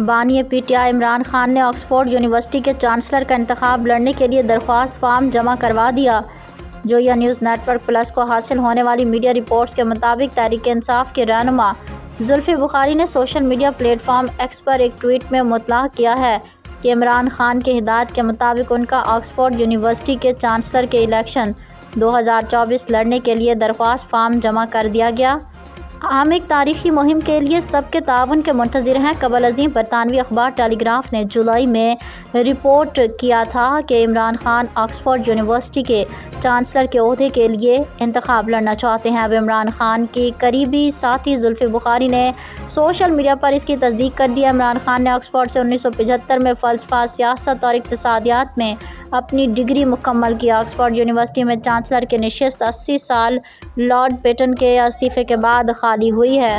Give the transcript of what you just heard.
بانی P T I Imran Khan نے Oxford university کے چانسلر کا انتخاب لڑنے کے لیے درخواست فارم جمع کروا دیا۔ جویا نیوز نیٹ ورک پلس کو حاصل ہونے والی میڈیا رپورٹس کے مطابق تحریک انصاف کے رہنما زلفی بخاری نے social media platform X پر ایک ٹویٹ میں مطلع کیا ہے کہ عمران خان کی ہدایت کے مطابق ان کا آکسفورڈ یونیورسٹی کے چانسلر کے الیکشن 2024 لڑنے کے لیے درخواست فارم جمع کر دیا گیا۔ ہم ایک تاریخی مہم کے لیے سب کے تعاون کے منتظر ہیں۔ قبل ازیں برطانوی اخبار ٹیلی گراف نے جولائی میں رپورٹ کیا تھا کہ عمران خان آکسفورڈ یونیورسٹی کے چانسلر کے عہدے کے لیے انتخاب لڑنا چاہتے ہیں۔ اب عمران خان کی قریبی ساتھی زلفی بخاری نے سوشل میڈیا پر اس کی تصدیق کر دی ہے۔ عمران خان نے آکسفورڈ سے 1975 میں فلسفہ، سیاست اور اقتصادیات میں اپنی ڈگری مکمل کی۔ آکسفورڈ یونیورسٹی میں چانسلر کی نشست 80 سال لارڈ پیٹن کے استعفے کے بعد خالی ہوئی ہے۔